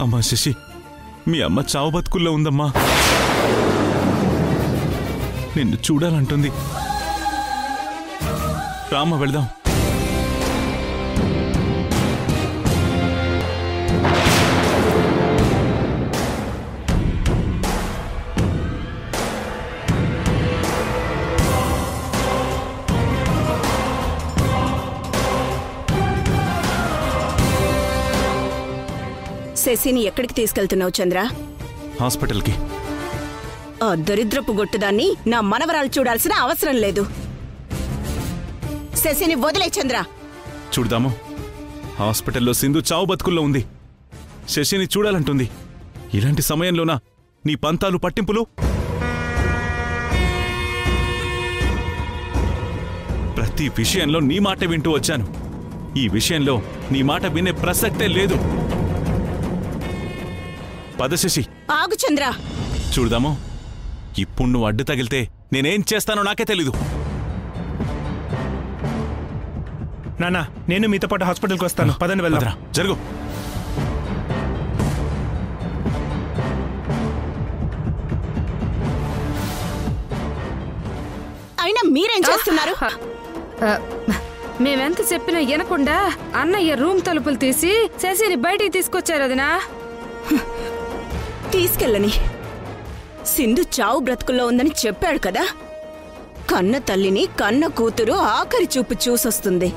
అమ్మా శశి, మీ అమ్మ చావు బతుకుల్లో ఉందమ్మా. నిన్ను చూడాలంటుంది. రామ్మ వెళదాం. శశిని ఎక్కడికి తీసుకెళ్తున్నావు చంద్ర? హాస్పిటల్కి. ఆ దరిద్రపు గొట్టుదాన్ని నా మనవరాలు చూడాల్సిన అవసరం లేదు. శశిని వదిలే చంద్ర. చూడదాము, హాస్పిటల్లో సింధు చావు బతుకుల్లో ఉంది. శశిని చూడాలంటుంది. ఇలాంటి సమయంలోనా నీ పంతాలు పట్టింపులు? ప్రతి విషయంలో నీ మాట వింటూ వచ్చాను. ఈ విషయంలో నీ మాట వినే ప్రసక్తే లేదు. పద శశి. ఆగు చంద్ర. చూడదాము, ఇప్పుడు నువ్వు అడ్డు తగిలితే నేనేం చేస్తానో నాకే తెలీదు. నానా, నేను మీతో పాటు హాస్పిటల్కి వస్తాను. పదని వెళ్దాం. జరుగు. అయినా మీరేం చేస్తున్నారు? మేమెంత చెప్పినా వినకుండా అన్నయ్య రూమ్ తలుపులు తీసి శశిని బయటికి తీసుకొచ్చారు. అదినా తీసుకెళ్ళని. సింధు చావు బ్రతుకుల్లో ఉందని చెప్పాడు కదా. కన్న తల్లిని కన్న కూతురు ఆఖరి చూపు చూసొస్తుంది.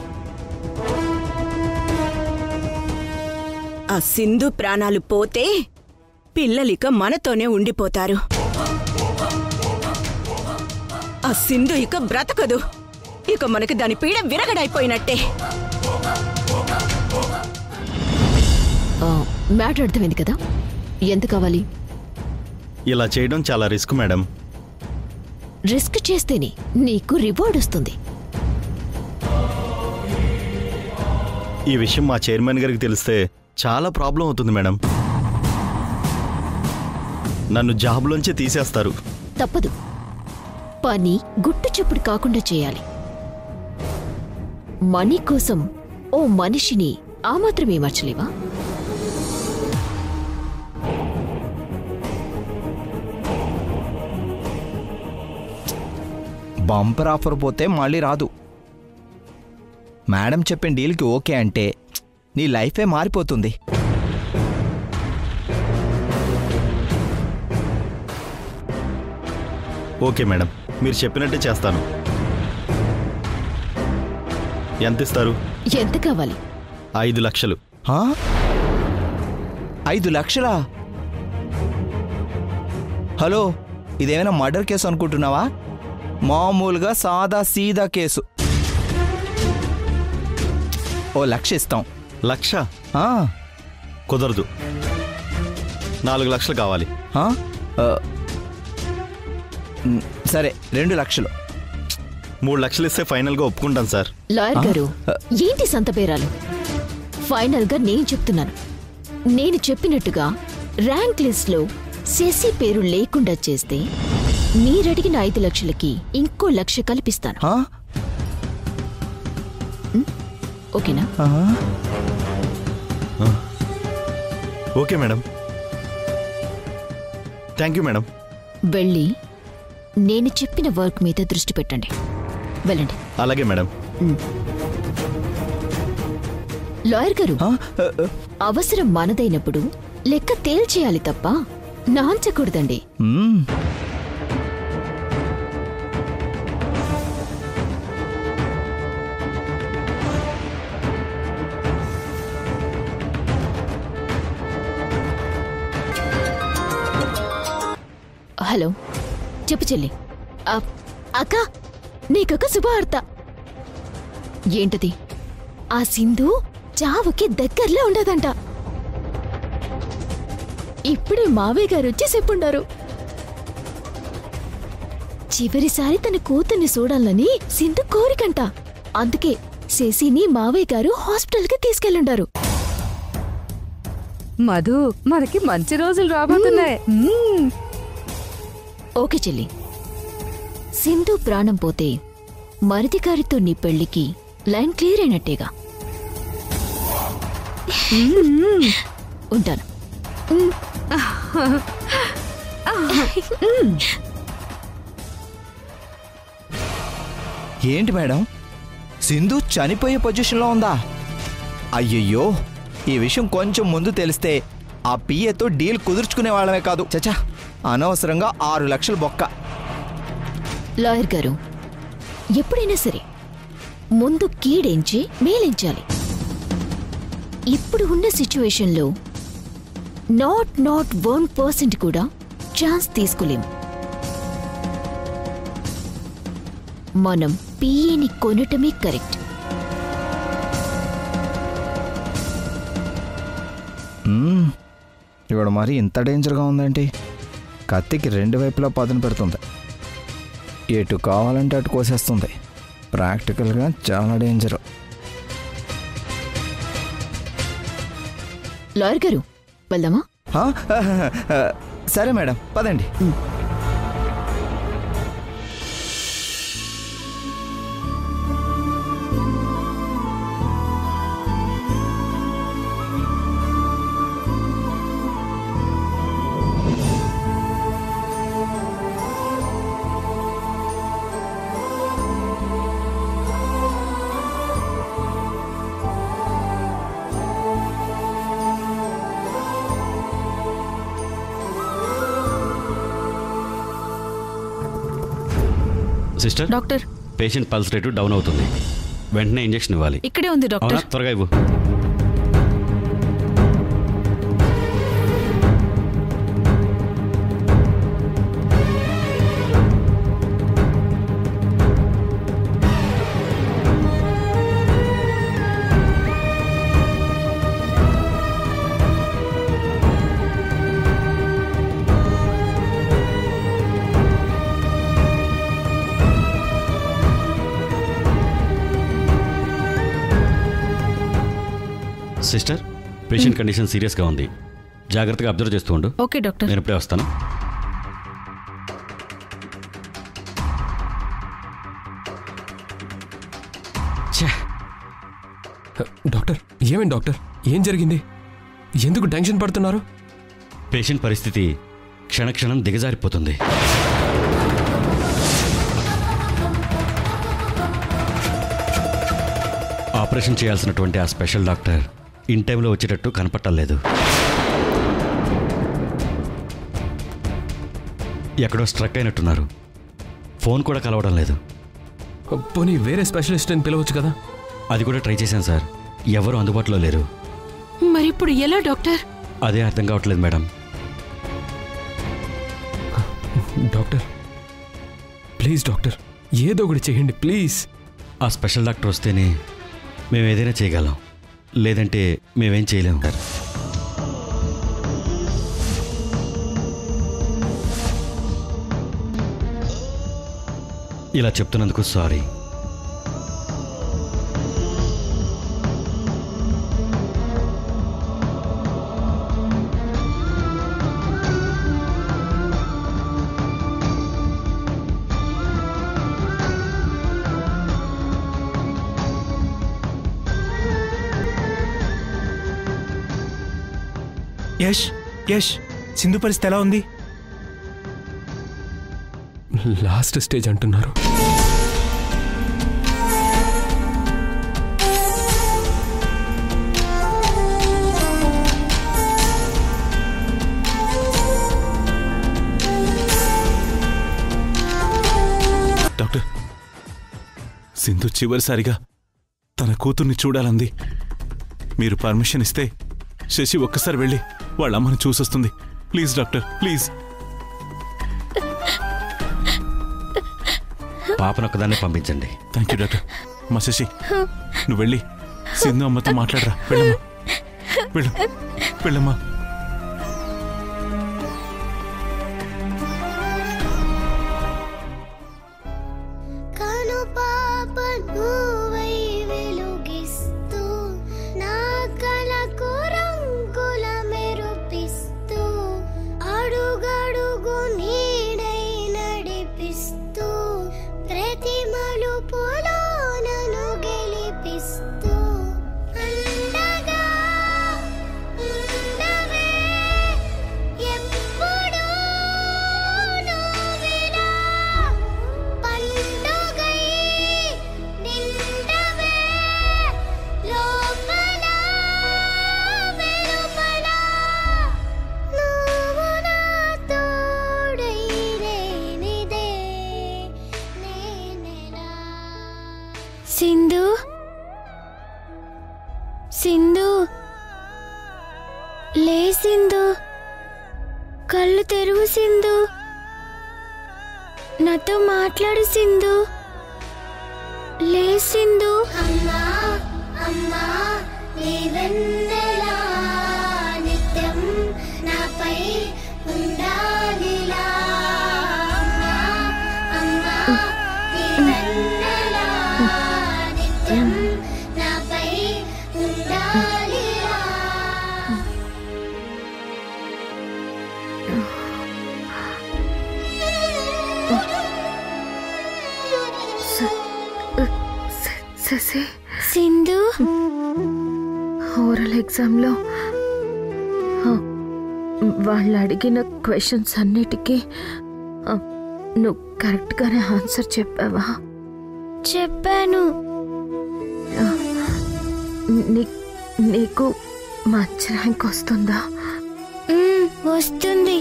ఆ సింధు ప్రాణాలు పోతే పిల్లలిక మనతోనే ఉండిపోతారు. ఆ సింధు ఇక బ్రతకదు. ఇక మనకి దాని పీడ విరగడైపోయినట్టే. మ్యాటర్ అర్థమైంది కదా? ఎంత కావాలి? ఇలా చేయడం చాలా రిస్క్ మేడం. రిస్క్ చేస్తేనే నీకు రివార్డ్ వస్తుంది. ఈ విషయం మా చైర్మన్ గారికి తెలిస్తే చాలా ప్రాబ్లం అవుతుంది మేడం. నన్ను జాబ్లోంచి తీసేస్తారు. తప్పదు. పని గుట్టు చప్పుడు కాకుండా చేయాలి. మనీ కోసం ఓ మనిషిని ఆ మాత్రమే మార్చలేవా? బంపర్ ఆఫర్ పోతే మళ్ళీ రాదు. మేడం చెప్పిన డీల్కి ఓకే అంటే నీ లైఫే మారిపోతుంది. ఓకే మేడం, మీరు చెప్పినట్టే చేస్తాను. ఎంత ఇస్తారు? ఎంత కావాలి? 5 లక్షలు. 5 లక్షలా? హలో, ఇదేమైనా మర్డర్ కేసు అనుకుంటున్నావా? మామూలుగా సాదా సీదా కేసు. 1 లక్ష ఇస్తాం. 1 లక్ష? కుదరదు. 4 లక్షలు కావాలి. సరే, 2 లక్షలు. 3 లక్షలు ఇస్తే ఫైనల్గా ఒప్పుకుంటాను సార్. లాయర్ గారు, ఏంటి సంత పేరాలు? ఫైనల్ గా నేను చెప్తున్నాను. నేను చెప్పినట్టుగా ర్యాంక్ లిస్ట్ లో శశి పేరు లేకుండా చేస్తే మీరడిగిన 5 లక్షలకి ఇంకో 1 లక్ష కల్పిస్తాను. ఓకేనా? Okay madam. Thank you madam. వెళ్ళి నేను చెప్పిన వర్క్ మీద దృష్టి పెట్టండి. వెళ్ళండి. అలాగే మేడం. లాయర్ గారు, అవసరం మనదైనప్పుడు లెక్క తేల్చేయాలి తప్ప నాంచకూడదండి. హలో, చెప్పు చెల్లి. అక్క, నీకొక శుభవార్త. ఏంటది? ఆ సింధు చావుకి దగ్గరలో ఉండదంట. ఇప్పుడే మావయ్య గారు వచ్చి చెప్పుండారు. చివరిసారి తన కూతుర్ని చూడాలని సింధు కోరికంట. అందుకే శశిని మావయ్య గారు హాస్పిటల్కి తీసుకెళ్ళుండారు. మధు, మనకి మంచి రోజులు రాబోతున్నాయి. ఓకే చెల్లి, సింధు ప్రాణం పోతే మరిది గారితో నీ పెళ్లికి లైన్ క్లియర్ అయినట్టేగా. ఉంటాను. ఏంటి మేడం, సింధు చనిపోయే పొజిషన్లో ఉందా? అయ్యయ్యో, ఈ విషయం కొంచెం ముందు తెలిస్తే ఆ పిఏతో డీల్ కుదుర్చుకునే వాళ్ళమే కాదు. చచ్చా, అనవసరంగా 6 లక్షలు బొక్క. లాయర్ గారు, ఎప్పుడైనా సరే ముందు కీడెంచి మేలించాలి. ఇప్పుడు ఉన్న సిచ్యువేషన్లో నాట్ 1% కూడా ఛాన్స్ తీసుకోలేం. మనం పిఏని కొనటమే కరెక్ట్. ఇవాడ మరి ఇంత డేంజర్గా ఉందేంటి? కత్తికి 2 వైపులా పదును పెడుతుంది. ఎటు కావాలంటే అటు కోసేస్తుంది. ప్రాక్టికల్గా చాలా డేంజర్. లాయర్ గారు, వెళ్దామా? సరే మేడం, పదండి. Sister, doctor, patient pulse rate down అవుతుంది. వెంటనే ఇంజెక్షన్ ఇవ్వాలి. ఇక్కడే ఉంది డాక్టర్. అవునా? త్వరగా ఇవ్వు. సిస్టర్, పేషెంట్ కండిషన్ సీరియస్గా ఉంది. జాగ్రత్తగా అబ్జర్వ్ చేస్తూ ఉండు. Okay doctor. నేను ఇప్పుడే వస్తాను. డాక్టర్, ఏమైంది డాక్టర్? ఏం జరిగింది? ఎందుకు టెన్షన్ పడుతున్నారు? పేషెంట్ పరిస్థితి క్షణక్షణం దిగజారిపోతుంది. ఆపరేషన్ చేయాల్సినటువంటి ఆ స్పెషల్ డాక్టర్ ఇన్ టైంలో వచ్చేటట్టు కనపట్టలేదు. ఎక్కడో స్ట్రక్ అయినట్టున్నారు. ఫోన్ కూడా కలవడం లేదు. పోనీ వేరే స్పెషలిస్ట్ని పిలవచ్చు కదా? అది కూడా ట్రై చేశాను సార్, ఎవరు అందుబాటులో లేరు. మరి ఇప్పుడు ఎలా డాక్టర్? అదే అర్థం కావట్లేదు మేడం. డాక్టర్ ప్లీజ్, డాక్టర్ ఏదో ఒకటి చేయండి ప్లీజ్. ఆ స్పెషల్ డాక్టర్ వస్తేనే మేము ఏదైనా చేయగలం, లేదంటే మేమేం చేయలేము సార్. ఇలా చెప్తున్నందుకు సారీ. యష్, యష్, సింధు పరిస్థితి ఎలా ఉంది? లాస్ట్ స్టేజ్ అంటున్నారు. డాక్టర్, సింధు చివరిసారిగా తన కూతుర్ని చూడాలంది. మీరు పర్మిషన్ ఇస్తే శశి ఒక్కసారి వెళ్ళి వాళ్ళ అమ్మని చూసొస్తుంది. Please doctor, please. పాపనొక్కదాన్ని పంపించండి. Thank you doctor. మా శశి, నువ్వు వెళ్ళి సింధు అమ్మతో మాట్లాడరా. వెళ్ళమ్మా, వెళ్ళు, వెళ్ళమ్మా. సింధు, లే సింధు, కళ్ళు తెరువు సింధు, నాతో మాట్లాడు సింధు, లే సింధు. అమ్మా అమ్మా నీ వెన్నెలా నిత్యం నాపై ఉండాలిలా. అమ్మా నీ వెన్నెలా నిత్యం నాపై ఉండాలిలా. సింధు, ఓరల్ ఎగ్జామ్లో వాళ్ళు అడిగిన క్వశ్చన్స్ అన్నిటికీ నువ్వు కరెక్ట్గానే ఆన్సర్ చెప్పావా? చెప్పాను. నీకు మంచి ర్యాంక్ వస్తుందా? వస్తుంది.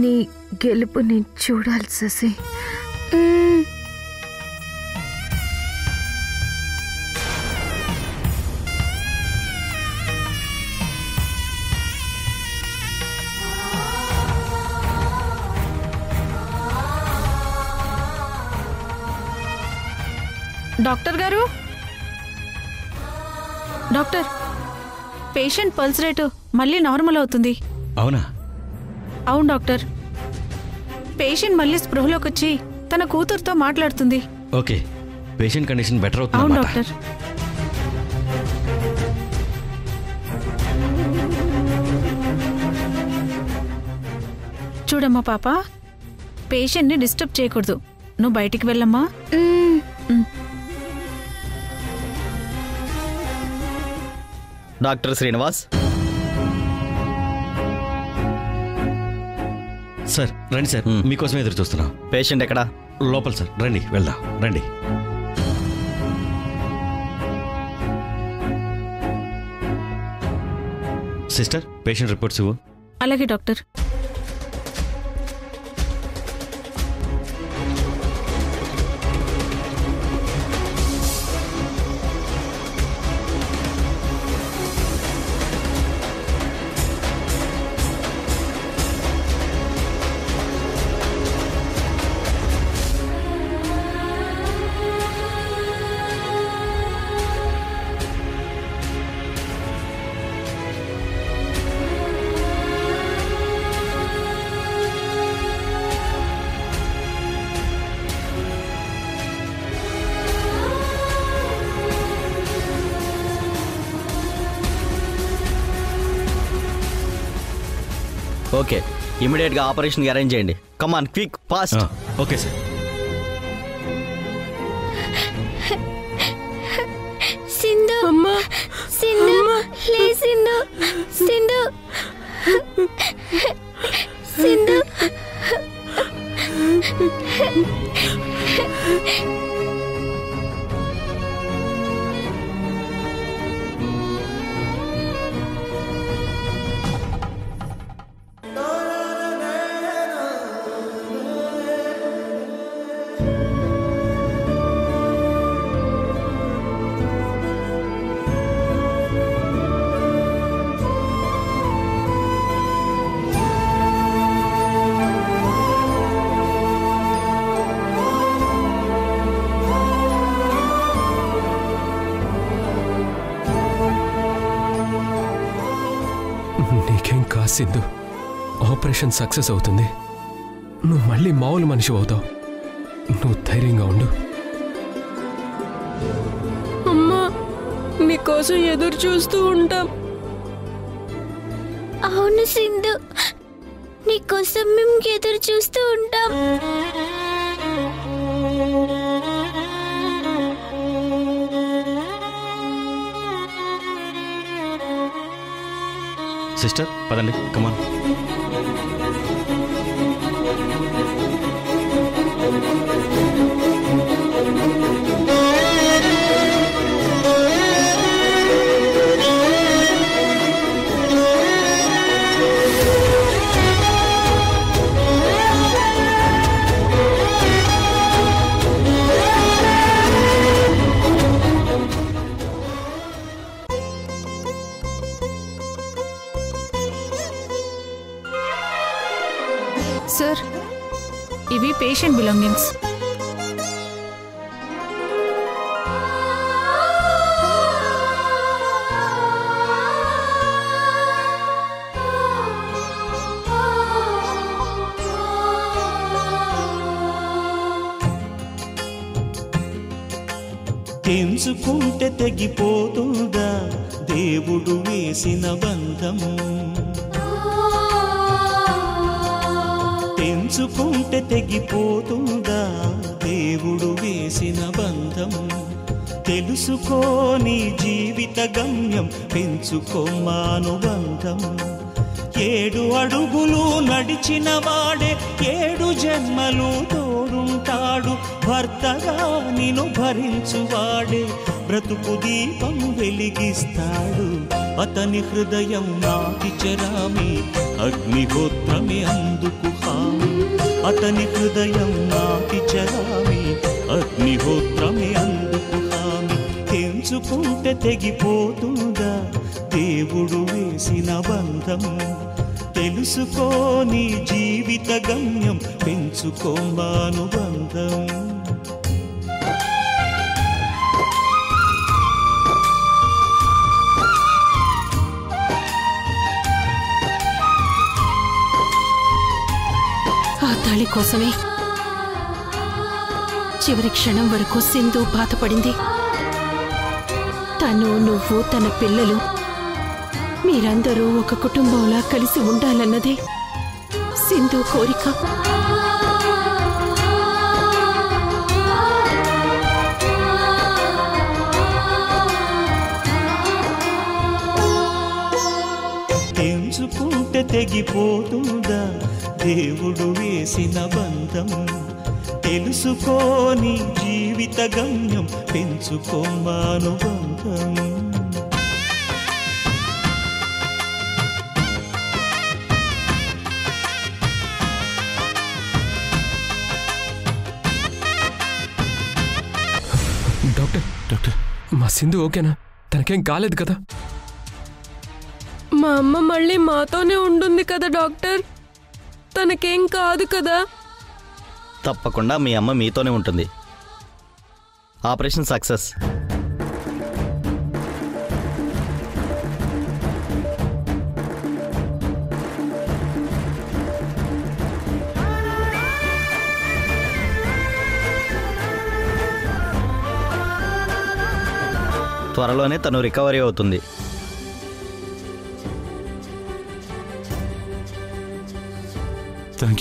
నీ గెలుపు నేను చూడాలి శశి. డాక్టర్ గారు, డాక్టర్, పేషెంట్ పల్స్ రేటు మళ్ళీ నార్మల్ అవుతుంది. అవునా? అవును డాక్టర్, పేషెంట్ మళ్ళీ స్పృహలోకి వచ్చి తన కూతురుతో మాట్లాడుతుంది. ఓకే, పేషెంట్ కండిషన్ బెటర్ అవును అవుతుంది. డాక్టర్. చూడమ్మా పాప, పేషెంట్ని డిస్టర్బ్ చేయకూడదు. నువ్వు బయటికి వెళ్ళమ్మా. డాక్టర్ శ్రీనివాస్. సార్ రండి సార్, మీకోసం ఎదురు చూస్తున్నాం. పేషెంట్ ఎక్కడా? లోపల సార్, రండి వెళ్దాం, రండి. సిస్టర్, పేషెంట్ రిపోర్ట్స్ ఇవ్వు. అలాగే డాక్టర్. ఓకే, ఇమీడియట్గా ఆపరేషన్కి అరేంజ్ చేయండి. Come on, quick, fast. Okay sir. Sindhu, అమ్మా, సింధు, లే సింధు, సింధు, సింధు. నీకేం కాదు సింధు, ఆపరేషన్ సక్సెస్ అవుతుంది. నువ్వు మళ్ళీ మామూలు మనిషి అవుతావు. నువ్వు ధైర్యంగా ఉండు. అమ్మా, మీకోసం ఎదురు చూస్తూ ఉంటాం. అవును సింధు, నీకోసం మేము ఎదురు చూస్తూ ఉంటాం. సిస్టర్ పదండి, కమాన్. Patient belongings. తెంచుకుంటే తెగిపోతుందా దేవుడు వేసిన బంధం, తెంచుకుంటే తెగిపోతుందా దేవుడు వేసిన బంధం. తెలుసుకోని జీవిత గమ్యం పెంచుకోమానుబంధం. 7 అడుగులు నడిచిన వాడే 7 జన్మలు తోడుంటాడు. భర్తగా నిన్ను భరించువాడే బ్రతుకు దీపం వెలిగిస్తాడు. అతని హృదయం నాటి చెరామి అగ్నిహోత్రమే అందుకు హామీ. అతని హృదయం నాటి చెరామి అగ్నిహోత్రమే అందుకు హామీ. తెంచుకుంటే తెగిపోతుందా దేవుడు వేసిన బంధం. తెలుసుకోని జీవిత గమ్యం పెంచుకోమానుబంధం. ఆ తాళి కోసమే చివరి క్షణం వరకు సింధు బాధపడింది. తను, నువ్వు, తన పిల్లలు మీరందరూ ఒక కుటుంబంలా కలిసి ఉండాలన్నదే సింధు కోరిక. తెంచుకుంటే తెగిపోతుందా దేవుడు వేసిన బంధం. తెలుసుకోని జీవిత గమ్యం పెంచుకోమానుబంధం. డాక్టర్ మా సింధు ఓకేనా? తనకేం కాలేదు కదా? మా అమ్మ మళ్ళీ మాతోనే ఉంటుంది కదా డాక్టర్? తనకేం కాదు కదా? తప్పకుండా మీ అమ్మ మీతోనే ఉంటుంది. Operation success. త్వరలోనే తను రికవరీ అవుతుంది. Thank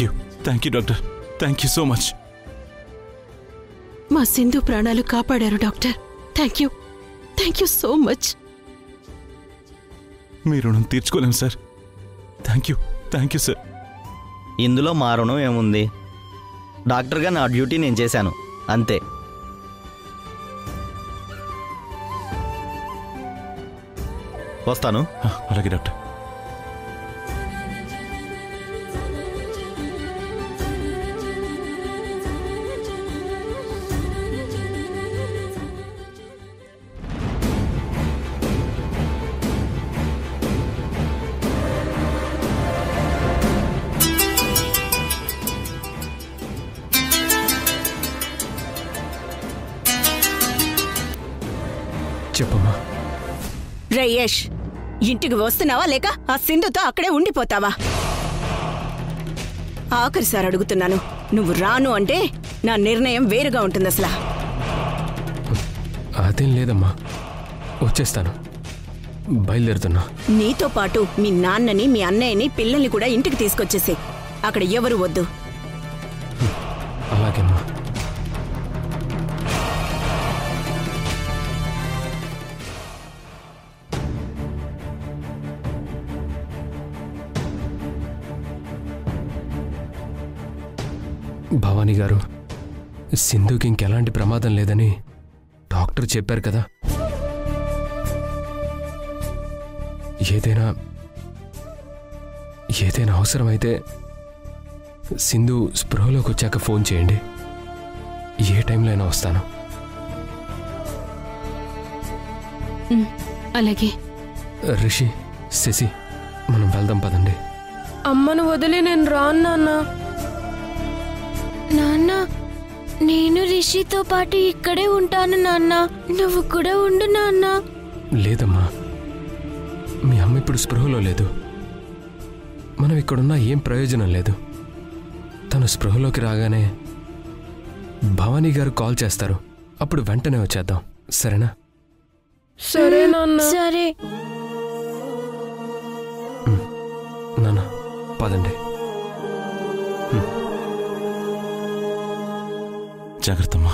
you doctor. Thank you so much. మా సింధు ప్రాణాలు కాపాడారు doctor. Thank you so much. మీ రుణం తీర్చుకోలేం సార్. Thank you sir. ఇందులో మా రుణం ఏముంది? డాక్టర్గా నా డ్యూటీ నేను చేశాను అంతే. వస్తాను. అలాగే డాక్టర్. చెప్పమ్మా. రయేష్, ఇంటికి వస్తున్నావా లేక ఆ సింధుతో అక్కడే ఉండిపోతావా? ఆఖరిసారి అడుగుతున్నాను. నువ్వు రాను అంటే నా నిర్ణయం వేరుగా ఉంటుంది. అసలు అదేం లేదమ్మా, వచ్చేస్తాను. బయలుదేరుతున్నా. నీతో పాటు మీ నాన్నని, మీ అన్నయ్యని, పిల్లల్ని కూడా ఇంటికి తీసుకొచ్చేసి అక్కడ ఎవరు వద్దు. అలాగేమ్మా. భవానీ గారు, సింధుకి ఇంకెలాంటి ప్రమాదం లేదని డాక్టర్ చెప్పారు కదా. ఏదైనా అవసరమైతే సింధు స్పృహలోకి వచ్చాక ఫోన్ చేయండి. ఏ టైంలో అయినా వస్తాను. అలాగే. రిషి, శశి, మనం వెళ్దాం పదండి. అమ్మను వదిలి నేను రాను నాన్న. నాన్న నేను రిషితో పాటు ఇక్కడే ఉంటాను నాన్న. నువ్వు కూడా ఉండు నాన్న. లేదమ్మా, మీ అమ్మ ఇప్పుడు స్పృహలో లేదు. మనం ఇక్కడున్నా ఏం ప్రయోజనం లేదు. తను స్పృహలోకి రాగానే భవానీ గారు కాల్ చేస్తారు. అప్పుడు వెంటనే వచ్చేద్దాం, సరేనా? సరే నాన్న. సరే నాన్న పదండి. జాగ్రత్తమ్మా.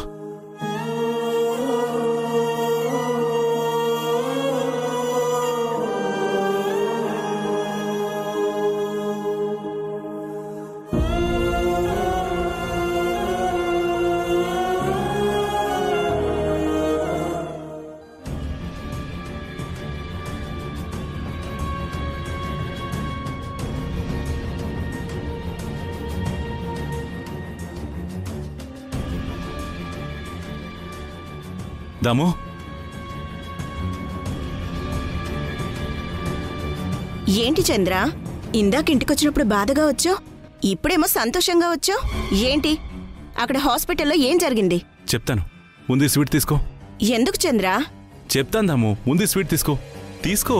దాము, ఏంటి చంద్ర, ఇందాక ఇంటికొచ్చినప్పుడు బాధగా వచ్చావు, ఇప్పుడేమో సంతోషంగా వచ్చావు. ఏంటి అక్కడ హాస్పిటల్లో ఏం జరిగింది? చెప్తాను, ముందు స్వీట్ తీసుకో. ఎందుకు చంద్ర? చెప్తాను దాము, ముందు స్వీట్ తీసుకో. తీసుకో.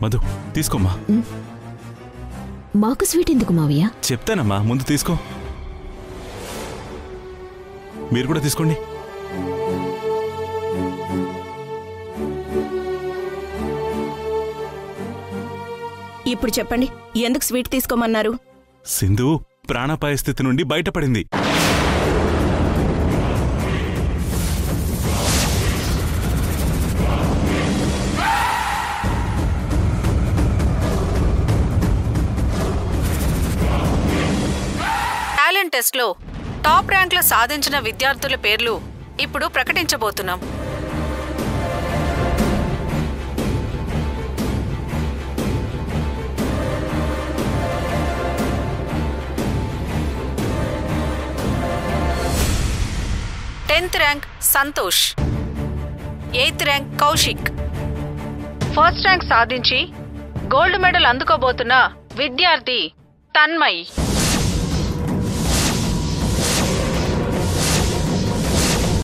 మధు తీసుకోమ్మా. మాకు స్వీట్ ఎందుకు మావయ్య? చెప్తానమ్మా, ముందు తీసుకో. మీరు కూడా తీసుకోండి. ఇప్పుడు చెప్పండి, ఎందుకు స్వీట్ తీసుకోమన్నారు? సింధు ప్రాణాపాయ స్థితి నుండి బయటపడింది. టాలెంట్ టెస్ట్లో టాప్ ర్యాంక్లు సాధించిన విద్యార్థుల పేర్లు ఇప్పుడు ప్రకటించబోతున్నాం. Tenth rank Santosh, 8th rank Kaushik, 1st rank సాధించి గోల్డ్ మెడల్ అందుకోబోతున్న విద్యార్థి తన్మయ్.